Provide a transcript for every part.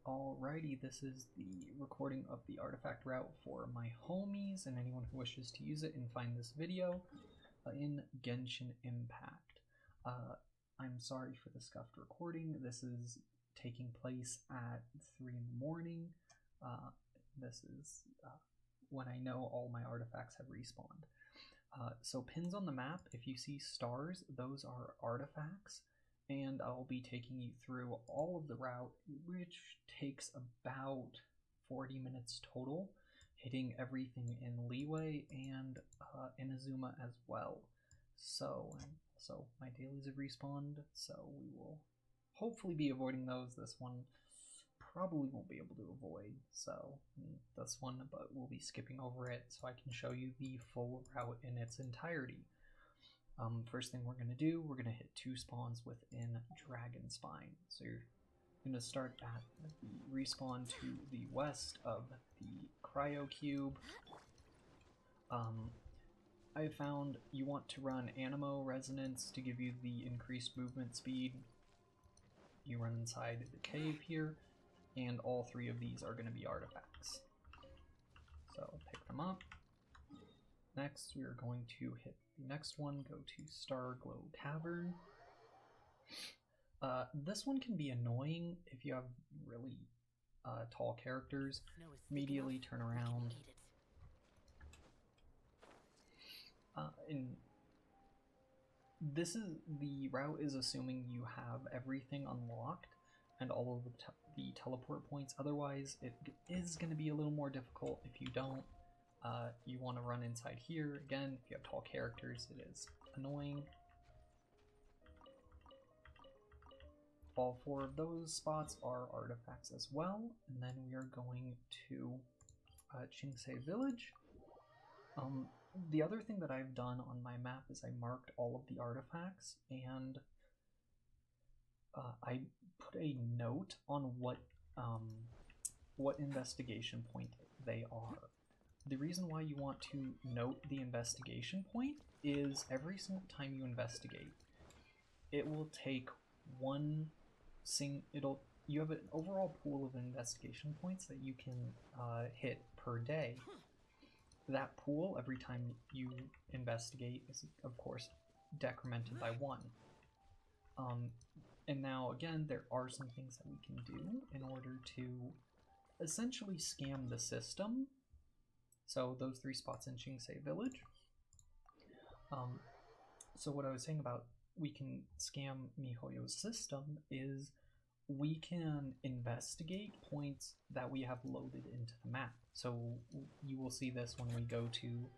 Alrighty, this is the recording of the artifact route for my homies and anyone who wishes to use it and find this video in Genshin Impact. I'm sorry for the scuffed recording. This is taking place at 3 in the morning. This is when I know all my artifacts have respawned. So pins on the map, if you see stars, those are artifacts. And I'll be taking you through all of the route, which takes about 40 minutes total, hitting everything in Leeway and in Azuma as well. So my dailies have respawned, so we will hopefully be avoiding those. This one probably won't be able to avoid, so this one, but we'll be skipping over it so I can show you the full route in its entirety. First thing we're going to do, we're going to hit 2 spawns within Dragon Spine. So you're going to start at the respawn to the west of the Cryo Cube. I found you want to run Animo Resonance to give you the increased movement speed. You run inside the cave here, and all 3 of these are going to be artifacts. So pick them up. Next, we are going to hit the next one, go to Starglow Cavern. This one can be annoying if you have really tall characters. Immediately turn around. The route is assuming you have everything unlocked and all of the teleport points. Otherwise, it is going to be a little more difficult if you don't. You want to run inside here. Again, if you have tall characters, it is annoying. All 4 of those spots are artifacts as well. And then we are going to Chingsei Village. The other thing that I've done on my map is I marked all of the artifacts, and I put a note on what investigation point they are. The reason why you want to note the investigation point is every single time you investigate, it will take you have an overall pool of investigation points that you can hit per day. That pool, every time you investigate, is of course decremented by 1. And now again, there are some things that we can do in order to essentially scam the system. So those 3 spots in Chingsei Village. So what I was saying about we can scam MiHoYo's system is we can investigate points that we have loaded into the map. So you will see this when we go to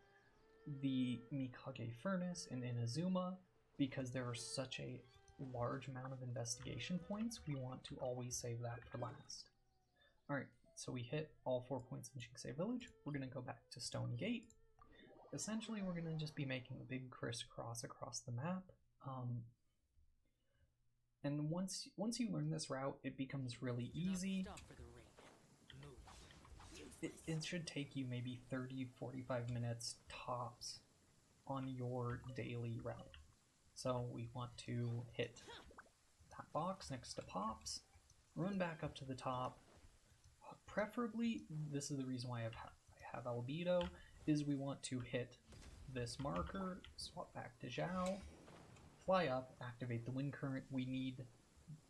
the Mikage Furnace in Inazuma, because there are such a large amount of investigation points, we want to always save that for last. Alright. So we hit all 4 points in Chingsei Village. We're going to go back to Stone Gate. Essentially, we're going to just be making a big crisscross across the map. And once you learn this route, it becomes really easy. It should take you maybe 30-45 minutes tops on your daily route. So we want to hit that box next to Pops, run back up to the top. Preferably, this is the reason why I have Albedo, is we want to hit this marker, swap back to Zhao, fly up, activate the wind current. We need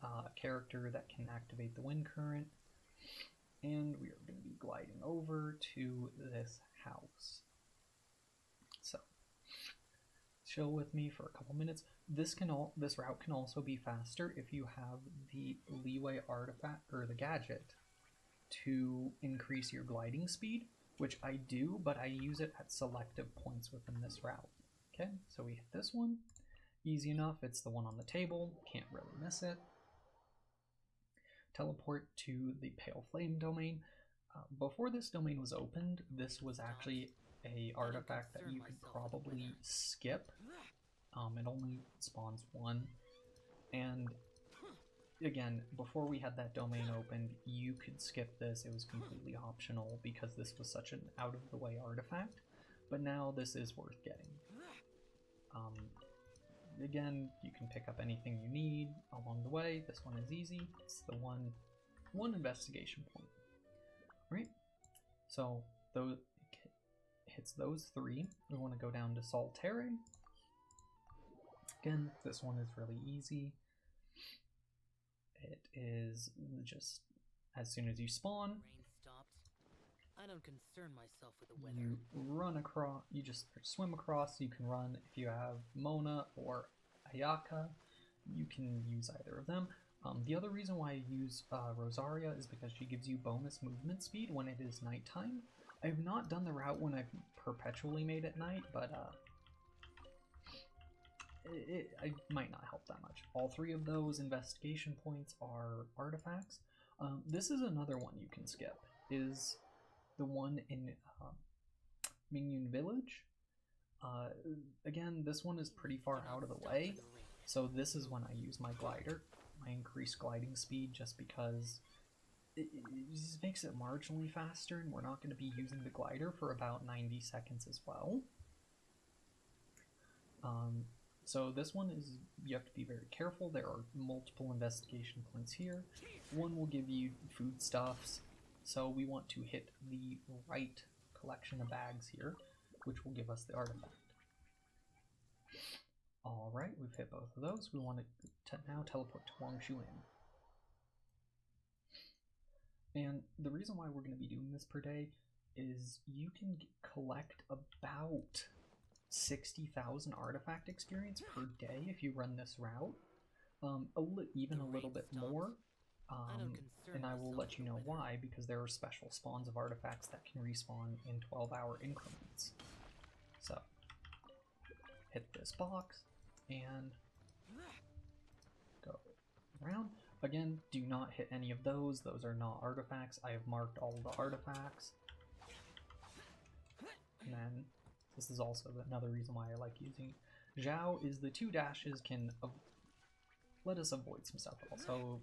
a character that can activate the wind current, and we are going to be gliding over to this house. So, chill with me for a couple minutes. This route can also be faster if you have the Leeway artifact, or the gadget, to increase your gliding speed, which I do, but I use it at selective points within this route. Okay, so we hit this one. Easy enough, it's the one on the table, can't really miss it. Teleport to the Pale Flame domain. Before this domain was opened, this was actually a artifact that you could probably skip. It only spawns 1, and again, before we had that domain opened, you could skip this. It was completely optional because this was such an out-of-the-way artifact, but now this is worth getting. Again, you can pick up anything you need along the way. This one is easy. It's the one 1 investigation point. Right? So those hits those 3. We want to go down to Solterre. Again, this one is really easy. It is just as soon as you spawn, Rain stopped. I don't concern myself with the weather. you run across, you just swim across. You can run if you have Mona or Ayaka. You can use either of them. The other reason why I use Rosaria is because she gives you bonus movement speed when it is nighttime. I have not done the route when I've perpetually made it night, but it might not help that much. All 3 of those investigation points are artifacts. This is another one you can skip, is the one in Mingyun Village. Again, this one is pretty far out of the way, so this is when I use my glider, my increased gliding speed, just because it just makes it marginally faster, and we're not going to be using the glider for about 90 seconds as well. So this one is, you have to be very careful. There are multiple investigation points here. One will give you foodstuffs, so we want to hit the right collection of bags here, which will give us the artifact. Alright, we've hit both of those. We want to now teleport to Wangshuan. And the reason why we're going to be doing this per day is you can collect about 60,000 artifact experience per day if you run this route, even a little bit more, and I will let you know why, because there are special spawns of artifacts that can respawn in 12-hour increments. So, hit this box, and go around. Again, do not hit any of those. Those are not artifacts. I have marked all the artifacts. And then this is also another reason why I like using Zhao, is the 2 dashes can let us avoid some stuff. Also,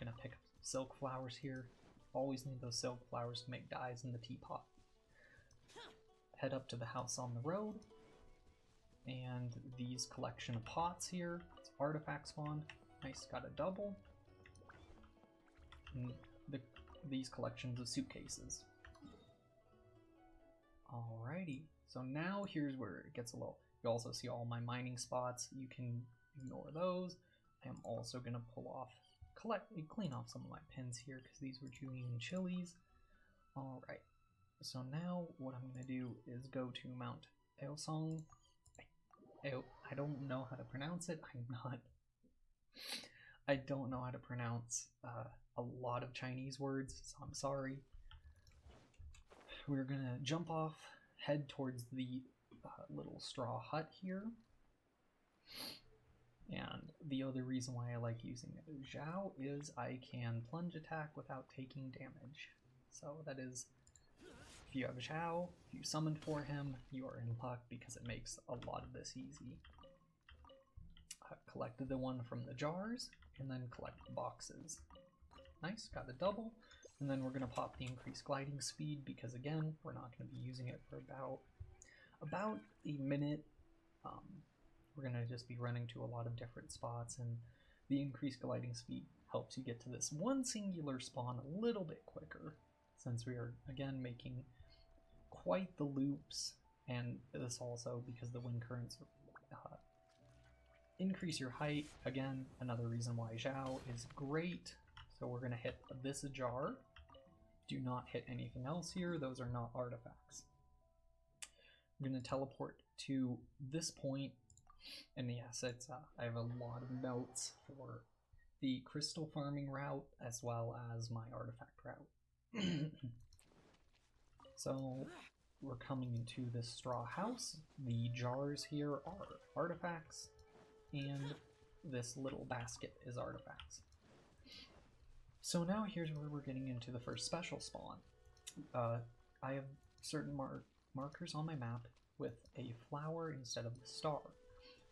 gonna pick up silk flowers here. Always need those silk flowers to make dyes in the teapot. Head up to the house on the road, and these collection of pots here, it's artifact spawn. Nice, got a double. And these collections of suitcases. Alrighty, so now here's where it gets a little. You also see all my mining spots. You can ignore those. I am also gonna clean off some of my pins here because these were Julian chilies. Alright, so now what I'm gonna do is go to Mount Aosong. I don't know how to pronounce it. I don't know how to pronounce a lot of Chinese words, so I'm sorry. We're gonna jump off, head towards the little straw hut here. And the other reason why I like using Zhao is I can plunge attack without taking damage. So that is, if you have Zhao, if you summon for him, you are in luck because it makes a lot of this easy. Collected the one from the jars, and then collect the boxes. Nice, got a double. And then we're going to pop the increased gliding speed because, again, we're not going to be using it for about a minute. We're going to just be running to a lot of different spots, and the increased gliding speed helps you get to this one singular spawn a little bit quicker, since we are, again, making quite the loops, and this also because the wind currents increase your height. Again, another reason why Zhao is great. So we're going to hit this jar. Do not hit anything else here. Those are not artifacts. I'm going to teleport to this point. And yes, I have a lot of notes for the crystal farming route as well as my artifact route. So we're coming into this straw house. The jars here are artifacts, and this little basket is artifacts. So now here's where we're getting into the first special spawn. I have certain markers on my map with a flower instead of the star.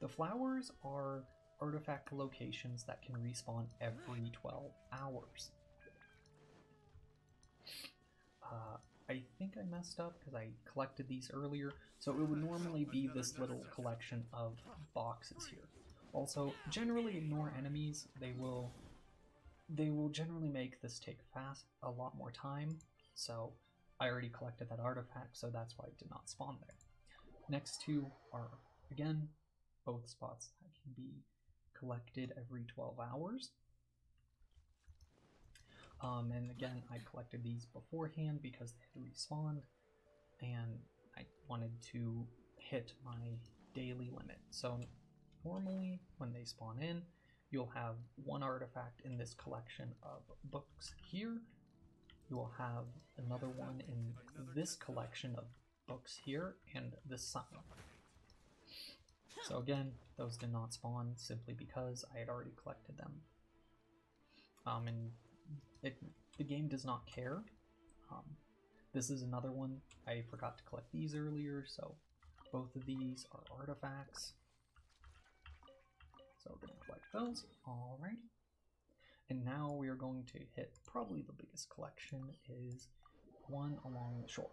The flowers are artifact locations that can respawn every 12 hours. I think I messed up because I collected these earlier, so it would normally be this little collection of boxes here. Also, generally ignore enemies. They will they will generally make this take a lot more time, so I already collected that artifact, so that's why it did not spawn there. Next two are, again, both spots that can be collected every 12 hours. And again, I collected these beforehand because they had respawned, and I wanted to hit my daily limit. So normally when they spawn in, you'll have one artifact in this collection of books here. You will have another one in this collection of books here, and this sign. So again, those did not spawn simply because I had already collected them. And the game does not care. This is another one. I forgot to collect these earlier, so both of these are artifacts. So we're going to collect those. Alrighty. And now we are going to hit probably the biggest collection, is one along the shore.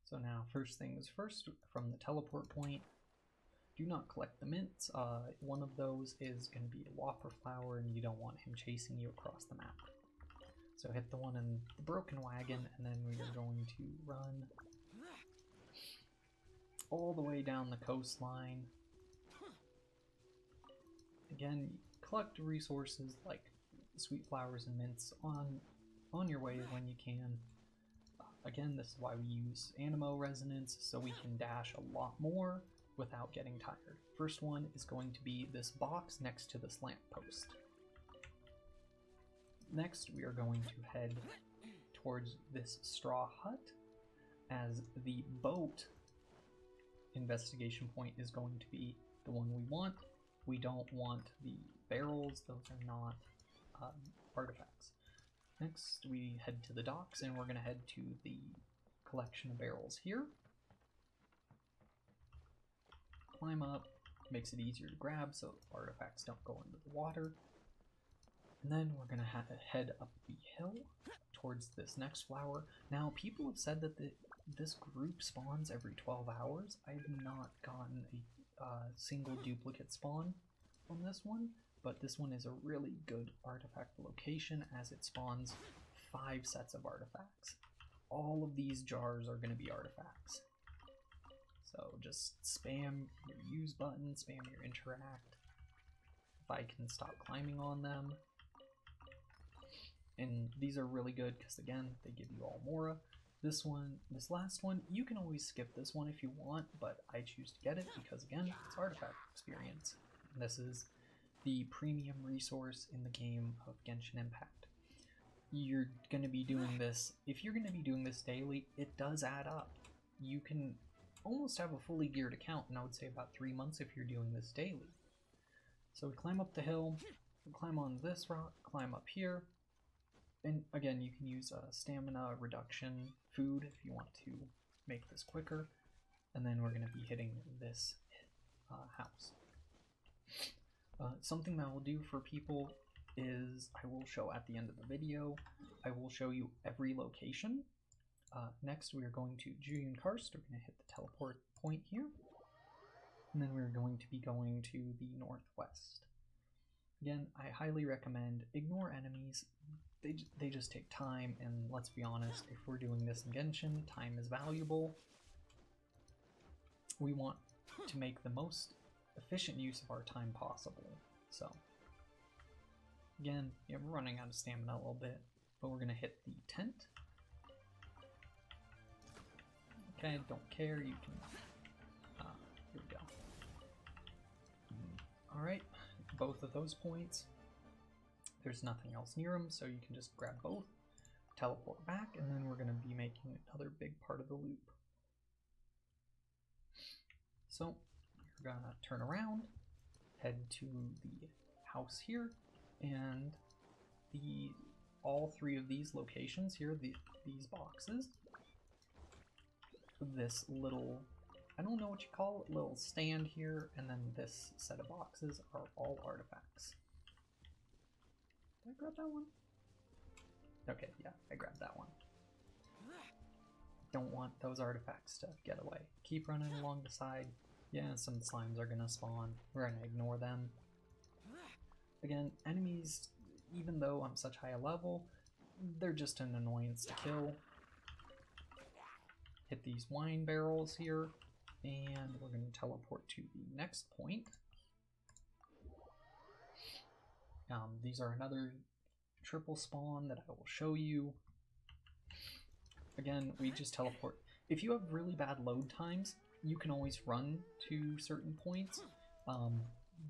So now, first things first, from the teleport point, do not collect the mints. One of those is going to be a whopper flower, and you don't want him chasing you across the map. So hit the one in the broken wagon, and then we are going to run all the way down the coastline. Again, collect resources like sweet flowers and mints on your way when you can. Again, this is why we use Animo Resonance, so we can dash a lot more without getting tired. First one is going to be this box next to this lamppost. Next, we are going to head towards this straw hut, as the boat investigation point is going to be the one we want. We don't want the barrels, those are not artifacts. Next, we head to the docks, and we're going to head to the collection of barrels here. Climb up, makes it easier to grab so artifacts don't go into the water. And then we're going to head up the hill towards this next flower. Now, people have said that this group spawns every 12 hours. I have not gotten a single duplicate spawn on this one, but this one is a really good artifact location as it spawns 5 sets of artifacts. All of these jars are going to be artifacts. So just spam your use button, spam your interact. If I can stop climbing on them. And these are really good because, again, they give you all Mora. This last one, you can always skip this one if you want, but I choose to get it because, again, it's artifact experience. And this is the premium resource in the game of Genshin Impact. You're going to be doing this, if you're going to be doing this daily, it does add up. You can almost have a fully geared account in, I would say, about 3 months if you're doing this daily. So we climb up the hill, we climb on this rock, climb up here, and again, you can use stamina reduction food if you want to make this quicker. And then we're going to be hitting this house. Something that I will do for people is I will show at the end of the video, I will show you every location. Next, we are going to Julian Karst. We're going to hit the teleport point here. And then we're going to be going to the northwest. Again, I highly recommend ignore enemies. They just take time, and let's be honest, if we're doing this in Genshin, time is valuable. We want to make the most efficient use of our time possible. So, again, yeah, we're running out of stamina a little bit, but we're going to hit the tent. Okay, don't care, you can... here we go. Alright, both of those points. There's nothing else near them, so you can just grab both, teleport back, and then we're going to be making another big part of the loop. So, we're going to turn around, head to the house here, and all 3 of these locations here, these boxes, this little, I don't know what you call it, little stand here, and then this set of boxes are all artifacts. Did I grab that one? Okay, yeah, I grabbed that one. Don't want those artifacts to get away. Keep running along the side. Yeah, some slimes are gonna spawn. We're gonna ignore them. Again, enemies, even though I'm such high level, they're just an annoyance to kill. Hit these wine barrels here, and we're going to teleport to the next point. These are another triple spawn that I will show you. Again, we just teleport. If you have really bad load times, you can always run to certain points.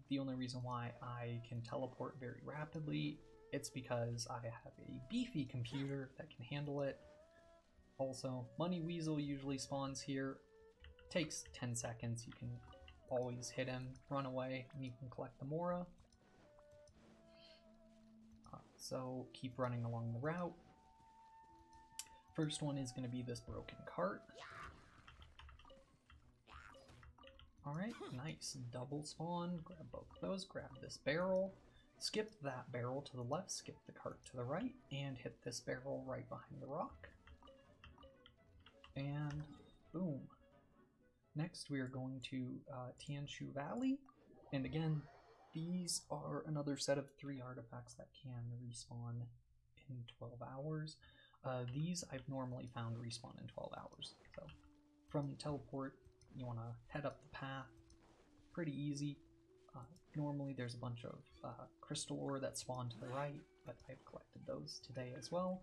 The only reason why I can teleport very rapidly, it's because I have a beefy computer that can handle it. Also, Money Weasel usually spawns here. Takes 10 seconds, you can always hit him, run away, and you can collect the Mora. So keep running along the route. First one is going to be this broken cart. Alright, nice. Double spawn. Grab both of those. Grab this barrel. Skip that barrel to the left. Skip the cart to the right. And hit this barrel right behind the rock. And boom. Next we are going to Tianshu Valley. And again, these are another set of 3 artifacts that can respawn in 12 hours. These I've normally found respawn in 12 hours. So from teleport, you want to head up the path. Pretty easy. Normally there's a bunch of crystal ore that spawn to the right, but I've collected those today as well.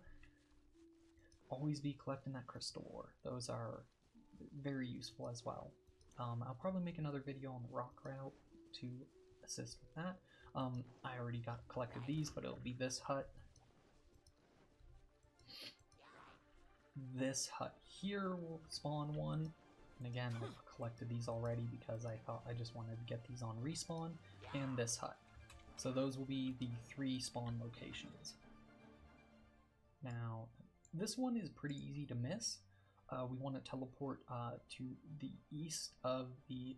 Always be collecting that crystal ore. Those are very useful as well. I'll probably make another video on the rock route to assist with that. I already collected these, but it'll be this hut. This hut here will spawn one. And again, I've collected these already because I thought I just wanted to get these on respawn. And this hut. So those will be the 3 spawn locations. Now, this one is pretty easy to miss. We want to teleport to the east of the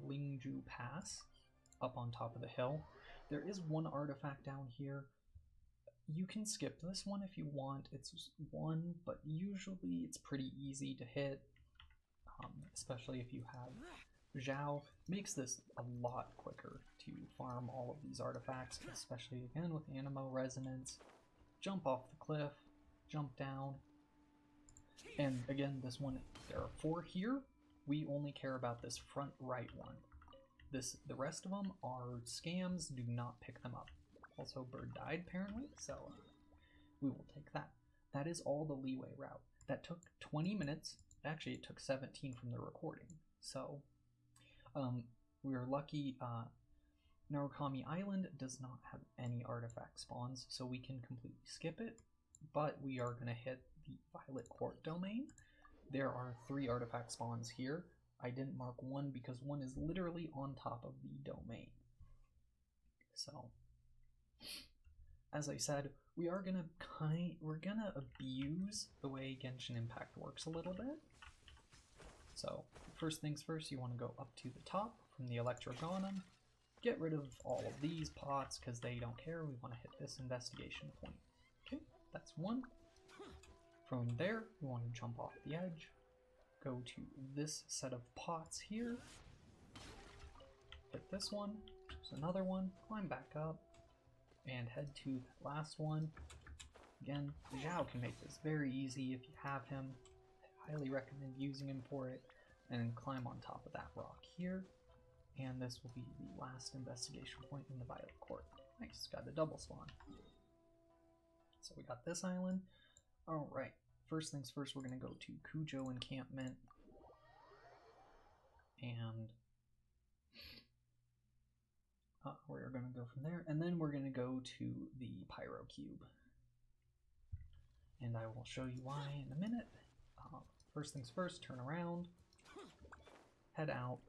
Lingju Pass, up on top of the hill. There is one artifact down here. You can skip this one if you want. It's one, but usually it's pretty easy to hit, especially if you have Zhao. Makes this a lot quicker to farm all of these artifacts, especially again with Animo Resonance. Jump off the cliff, jump down. And again, this one, there are 4 here. We only care about this front right one. The rest of them are scams. Do not pick them up. Also, bird died apparently, so we will take that. That is all the leeway route. That took 20 minutes. Actually, it took 17 from the recording. So we are lucky. Narukami Island does not have any artifact spawns, so we can completely skip it. But we are going to hit the Violet Court domain. There are 3 artifact spawns here. I didn't mark one because one is literally on top of the domain. So, as I said, we're gonna abuse the way Genshin Impact works a little bit. So, first things first, you want to go up to the top from the Electrogonum. Get rid of all of these pots because they don't care. We want to hit this investigation point. Okay, that's one. From there, we want to jump off the edge. Go to this set of pots here. Hit this one. There's another one. Climb back up. And head to the last one. Again, Zhao can make this very easy if you have him. I highly recommend using him for it. And then climb on top of that rock here. And this will be the last investigation point in the Violet Court. Nice, got a double spawn. So we got this island. Alright, first things first, we're going to go to Kujo Encampment. And we're going to go from there. And then we're going to go to the Pyro Cube. And I will show you why in a minute. First things first, turn around. Head out.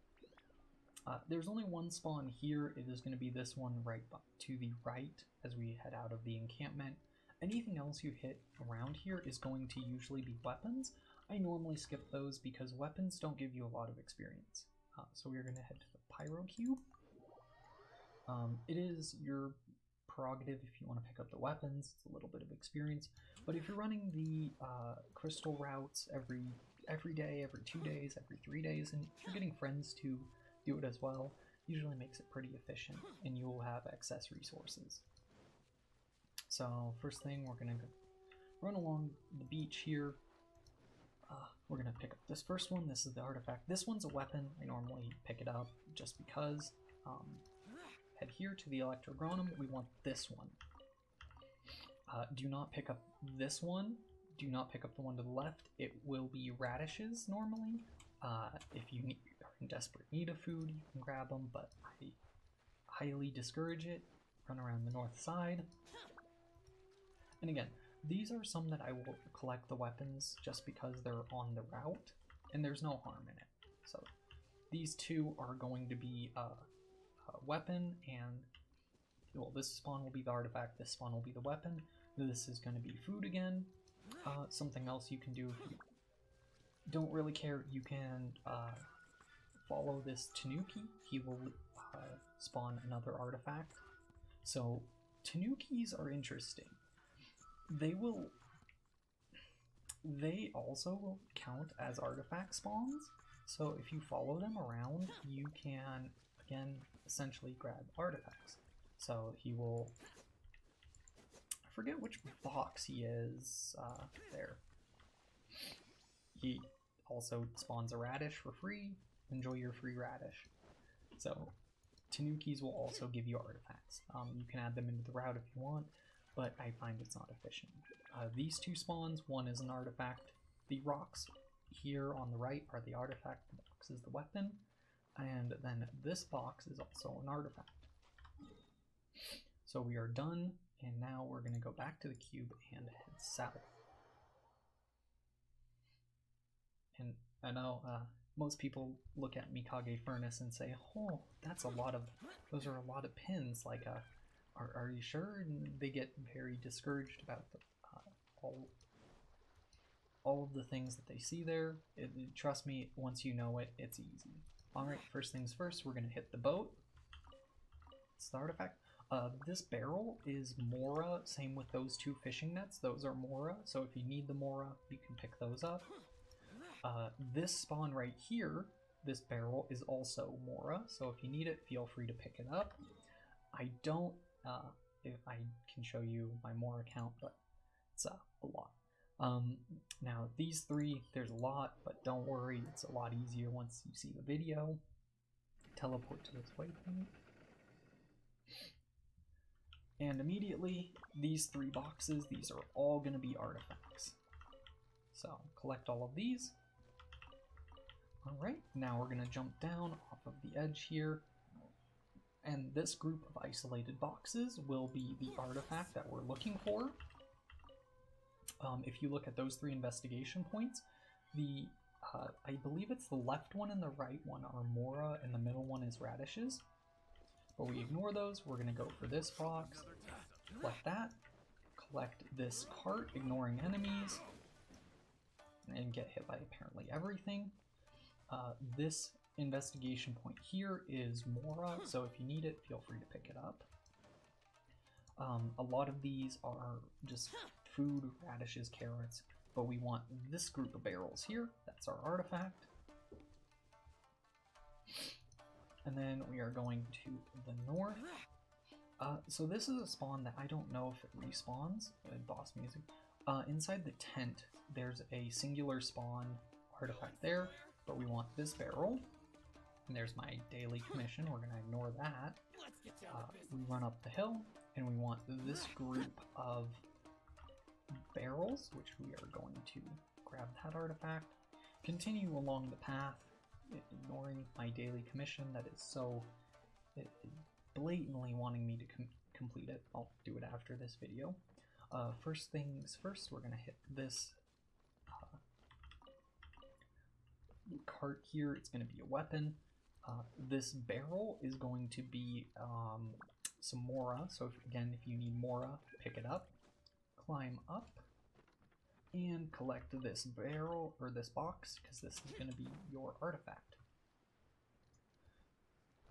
There's only one spawn here. It is going to be this one right to the right as we head out of the encampment. Anything else you hit around here is going to usually be weapons. I normally skip those because weapons don't give you a lot of experience. So we're going to head to the Pyro Cube. It is your prerogative if you want to pick up the weapons. It's a little bit of experience. But if you're running the crystal routes every day, every 2 days, every 3 days, and if you're getting friends to do it as well, usually makes it pretty efficient, and you will have excess resources. So first thing, we're gonna go run along the beach here. We're gonna pick up this first one. This is the artifact. This one's a weapon. I normally pick it up just because. Head here to the Electrogronum. We want this one. Do not pick up this one. Do not pick up the one to the left. It will be radishes normally. If you are in desperate need of food, you can grab them, but I highly discourage it. Run around the north side. And again, these are some that I will collect the weapons just because they're on the route, and there's no harm in it. So these two are going to be a weapon, and well, this spawn will be the artifact, this spawn will be the weapon. This is going to be food again. Something else you can do if you don't really care, you can follow this Tanuki. He will spawn another artifact. So Tanukis are interesting. They also will count as artifact spawns. So if you follow them around, you can again essentially grab artifacts. So he will, I forget which box he is, there. He also spawns a radish for free. Enjoy your free radish. So Tanukis will also give you artifacts. You can add them into the route if you want, but I find it's not efficient. These two spawns, one is an artifact. The rocks here on the right are the artifact, the box is the weapon, and then this box is also an artifact. So we are done, and now we're going to go back to the cube and head south. And I know most people look at Mikage Furnace and say, oh, those are a lot of pins, like are you sure? And they get very discouraged about all of the things that they see there. Trust me, once you know it, it's easy. Alright, first things first, we're going to hit the boat. It's the artifact. This barrel is Mora, same with those two fishing nets. Those are Mora, so if you need the Mora, you can pick those up. This spawn right here, this barrel, is also Mora, so if you need it, feel free to pick it up. I don't, if I can show you my Mora count, but it's a lot. Now these three, there's a lot, but don't worry, it's a lot easier once you see the video. Teleport to this waypoint. And immediately, these three boxes, these are all going to be artifacts. So, collect all of these. Alright, now we're going to jump down off of the edge here. And this group of isolated boxes will be the artifact that we're looking for. If you look at those three investigation points, I believe it's the left one and the right one are Mora, and the middle one is radishes. But we ignore those, we're going to go for this box, collect that, collect this cart, ignoring enemies, and get hit by apparently everything. This investigation point here is Mora, so if you need it, feel free to pick it up. A lot of these are just food, radishes, carrots, but we want this group of barrels here, that's our artifact. And then we are going to the north. So this is a spawn that I don't know if it respawns. Boss music. Inside the tent, there's a singular spawn artifact there, but we want this barrel. And there's my daily commission. We're going to ignore that. We run up the hill, and we want this group of barrels, which we are going to grab that artifact. Continue along the path, ignoring my daily commission that is so blatantly wanting me to complete it. I'll do it after this video. First things first, we're going to hit this cart here. It's going to be a weapon. This barrel is going to be some Mora, so if you need Mora, pick it up. Climb up and collect this barrel, or this box, because this is going to be your artifact.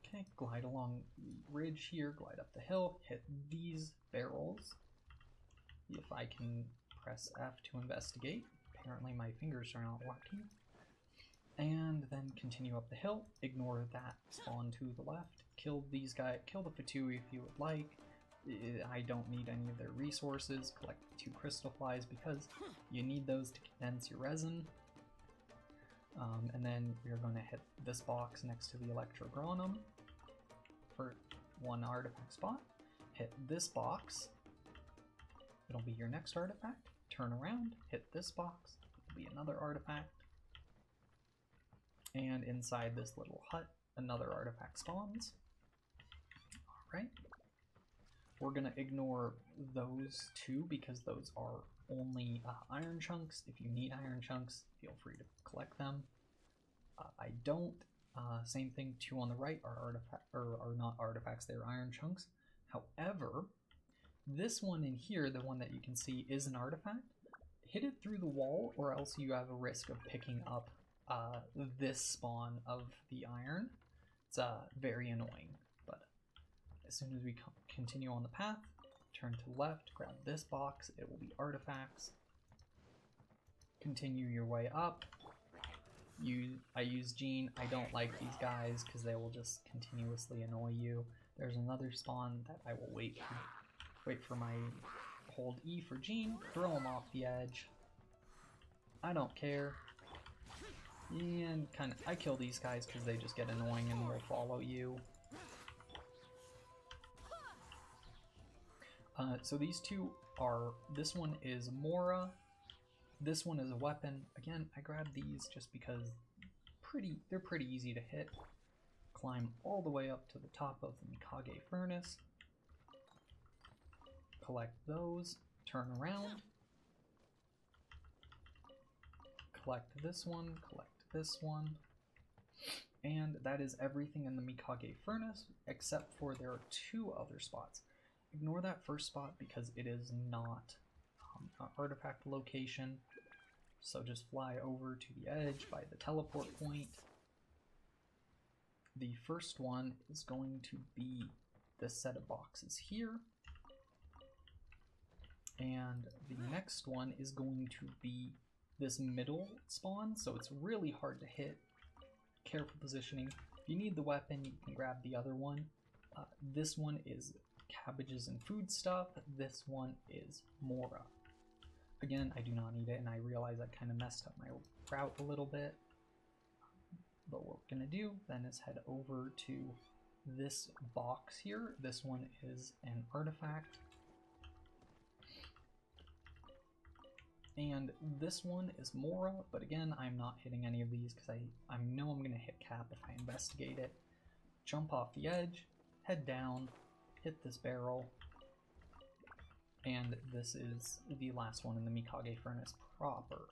Okay, glide along the ridge here, glide up the hill, hit these barrels. If I can press F to investigate. Apparently my fingers are not working. And then continue up the hill, ignore that spawn to the left, kill these guys, kill the Fatui if you would like. I don't need any of their resources. Collect 2 crystal flies because you need those to condense your resin. And then we're going to hit this box next to the Electrogranum for 1 artifact spot. Hit this box, it'll be your next artifact. Turn around, hit this box, it'll be another artifact. And inside this little hut, another artifact spawns. Alright. We're going to ignore those 2 because those are only iron chunks. If you need iron chunks, feel free to collect them. I don't. Same thing, 2 on the right are not artifacts, they're iron chunks. However, this one in here, the one that you can see, is an artifact. Hit it through the wall or else you have a risk of picking up this spawn of the iron. It's very annoying, but as soon as we continue on the path, turn to the left, grab this box, it will be artifacts. Continue your way up. I use Gene. I don't like these guys because they will just continuously annoy you. There's another spawn that I will wait for my hold E for Gene, throw him off the edge. I don't care. And I kill these guys because they just get annoying and will follow you. So these 2 are, this one is Mora, this one is a weapon. Again, I grabbed these just because they're pretty easy to hit. Climb all the way up to the top of the Mikage furnace. Collect those, turn around. Collect this one, collect this one. And that is everything in the Mikage furnace, except for there are 2 other spots. Ignore that first spot because it is not an artifact location. So just fly over to the edge by the teleport point. The first one is going to be this set of boxes here. And the next one is going to be this middle spawn, so it's really hard to hit. Careful positioning. If you need the weapon, you can grab the other one. This one is cabbages and food stuff. This one is Mora. Again, I do not need it, and I realize I kind of messed up my route a little bit. But what we're going to do then is head over to this box here. This one is an artifact. And this one is Mora, but again, I'm not hitting any of these because I know I'm going to hit cap if I investigate it. Jump off the edge, head down, hit this barrel, and this is the last one in the Mikage furnace proper.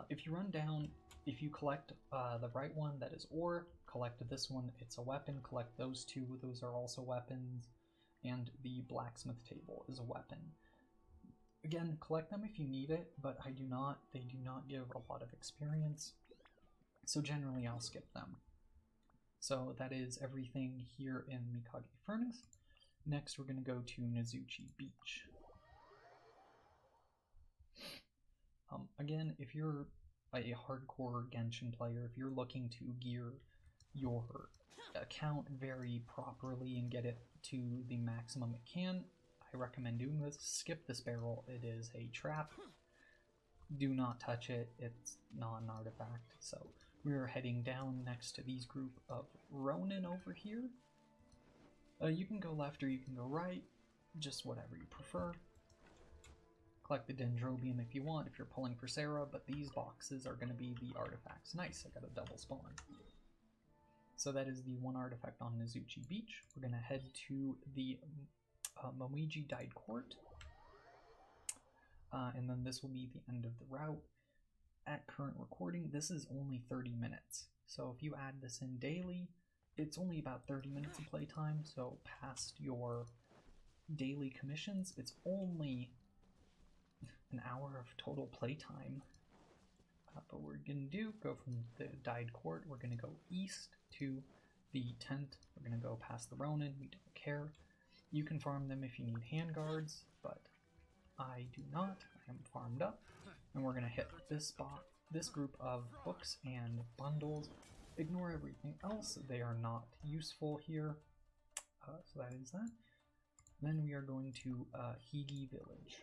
If you run down, if you collect the right one, that is ore, collect this one, it's a weapon, collect those 2, those are also weapons, and the blacksmith table is a weapon. Again, collect them if you need it, but they do not give a lot of experience, so generally I'll skip them. So that is everything here in Mikage Furnace. Next we're going to go to Nezuchi Beach. Again, if you're a hardcore Genshin player, if you're looking to gear your account very properly and get it to the maximum it can, I recommend doing this. Skip this barrel, it is a trap. Do not touch it, it's not an artifact. So we're heading down next to these group of Ronin over here. You can go left or you can go right, just whatever you prefer. Collect the Dendrobium if you want, if you're pulling for Sarah, but these boxes are going to be the artifacts. Nice, I got a double spawn. So that is the one artifact on Nezuchi Beach. We're going to head to the Momiji Dyed Court. And then this will be the end of the route. At current recording, this is only 30 minutes. So if you add this in daily, it's only about 30 minutes of playtime. So past your daily commissions, it's only an hour of total playtime. But what we're going to do, go from the Dyed Court, we're going to go east to the tent. We're going to go past the Ronin, we don't care. You can farm them if you need handguards, but I do not. I am farmed up. And we're going to hit this spot this group of books and bundles. Ignore everything else, they are not useful here. So that is that. Then we are going to Higi Village.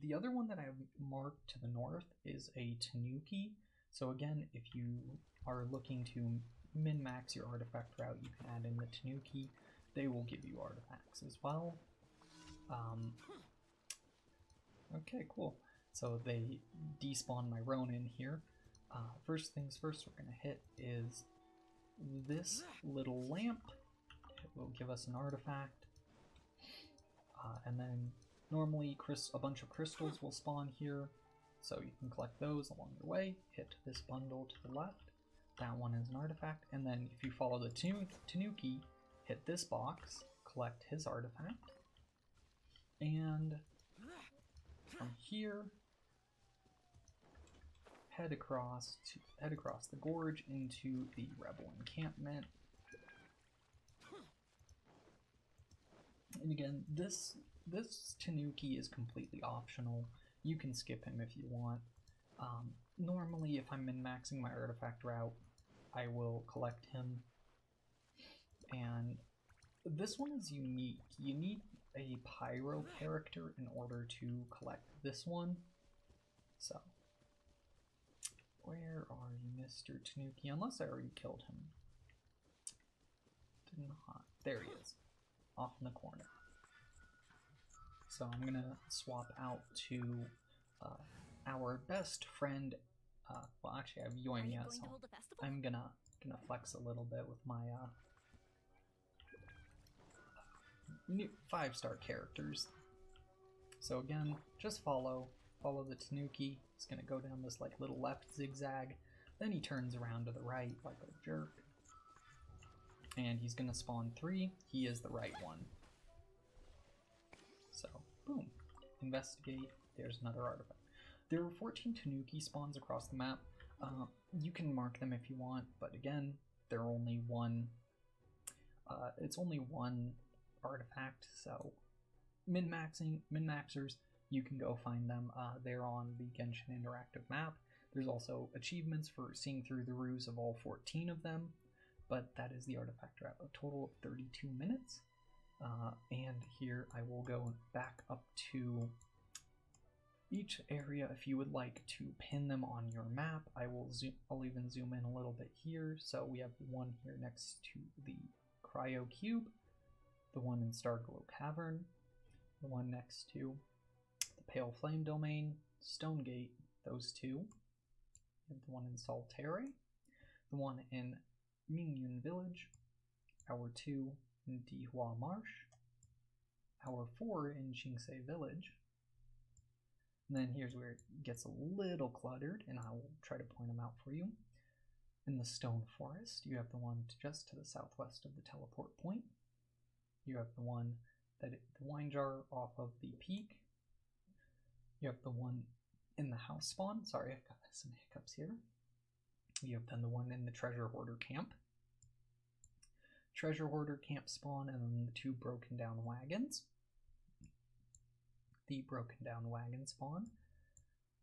The other one that I have marked to the north is a Tanuki. So again, if you are looking to min-max your artifact route, you can add in the Tanuki. They will give you artifacts as well. Okay, cool. So they despawn my Ronin here. First things first, we're going to hit is this little lamp. It will give us an artifact. And then normally a bunch of crystals will spawn here, so you can collect those along the way. Hit this bundle to the left. That one is an artifact. And then if you follow the Tanuki, hit this box, collect his artifact. And from here, head across the gorge into the rebel encampment. And again, this Tanuki is completely optional. You can skip him if you want. Normally, if I'm min-maxing my artifact route, I will collect him. And this one is unique. You need a pyro character in order to collect this one. So, where are you, Mr. Tanuki? Unless I already killed him. Did not. There he is. Off in the corner. So I'm gonna swap out to our best friend. Well, actually, I have Yoimiya, so I'm gonna flex a little bit with my new 5-star characters. So again, just follow the Tanuki. He's gonna go down this like little left zigzag, then he turns around to the right like a jerk, and he's gonna spawn 3. He is the right one. So boom, investigate. There's another artifact. There are 14 Tanuki spawns across the map. You can mark them if you want, but again, they're only one. It's only one artifact, so min-maxers, you can go find them. They're on the Genshin Interactive map. There's also achievements for seeing through the ruse of all 14 of them, but that is the artifact route. A total of 32 minutes. And here I will go back up to each area. If you would like to pin them on your map, I'll even zoom in a little bit here. So we have one here next to the Cryo Cube, the one in Starglow Cavern, the one next to the Pale Flame Domain, Stonegate, those two, and the one in Saltaire, the one in Mingyun Village, our 2 in Dihua Marsh, our 4 in Jingsei Village. And then here's where it gets a little cluttered, and I will try to point them out for you. In the Stone Forest, you have the one just to the southwest of the teleport point. You have the one the wine jar off of the peak. You have the one in the house spawn. Sorry, I've got some hiccups here. You have then the one in the treasure hoarder camp. Treasure hoarder camp spawn, and then the 2 broken down wagons. The broken down wagon spawn.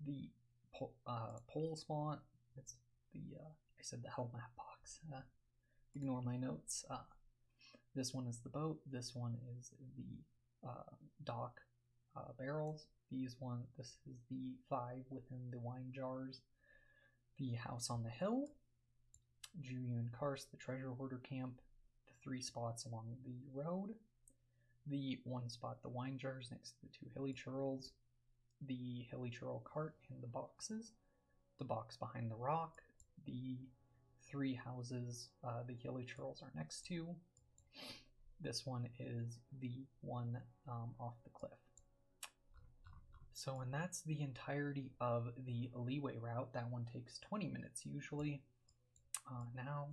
The pole spawn. It's the I said the hell map box. Ignore my notes. This one is the boat. This one is the dock barrels. This is the 5 within the wine jars. The house on the hill. Juyu Karst, the treasure hoarder camp. The 3 spots along the road. The 1 spot, the wine jars next to the 2 hilly churls. The hilly churl cart and the boxes. The box behind the rock. The 3 houses the hilly churls are next to. This one is the one off the cliff. So, and that's the entirety of the Leeway route. That one takes 20 minutes usually. Now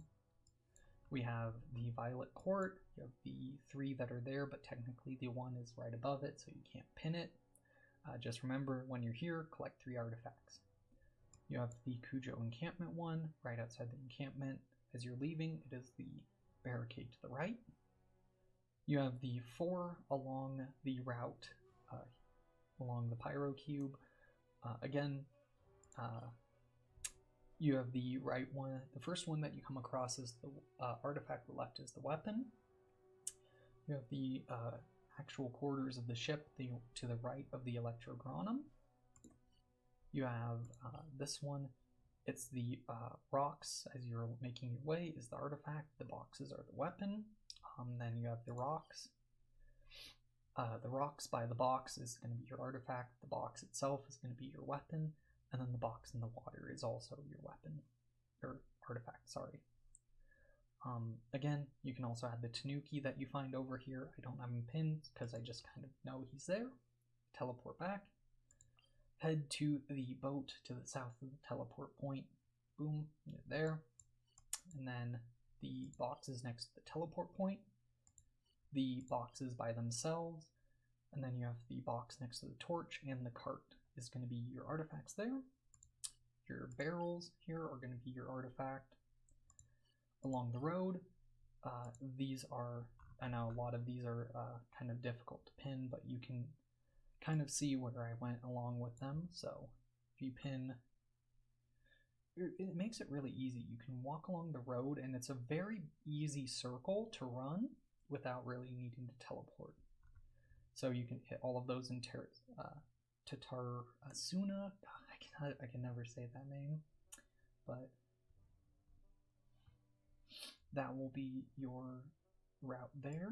we have the Violet Court. You have the 3 that are there, but technically the 1 is right above it, so you can't pin it. Just remember, when you're here, collect 3 artifacts. You have the Kujo encampment one right outside the encampment. As you're leaving, it is the barricade to the right. You have the 4 along the route, along the Pyro Cube. Again, you have the right one. The first one that you come across is the artifact. The left is the weapon. You have the actual quarters of the ship to the right of the Electrogranum. You have this one. It's the rocks. As you're making your way is the artifact. The boxes are the weapon. Then you have the rocks. The rocks by the box is going to be your artifact. The box itself is going to be your weapon. And then the box in the water is also your weapon. Or artifact, sorry. Again, you can also add the Tanuki that you find over here. I don't have him pinned because I just kind of know he's there. Teleport back. Head to the boat to the south of the teleport point. Boom, you're there. And then the boxes next to the teleport point. The boxes by themselves. And then you have the box next to the torch, and the cart is going to be your artifacts there. Your barrels here are going to be your artifact. Along the road, these are, I know a lot of these are kind of difficult to pin, but you can kind of see where I went along with them. So if you pin, it makes it really easy. You can walk along the road, and it's a very easy circle to run without really needing to teleport. So you can hit all of those in Tatarasuna. I can never say that name, but that will be your route there.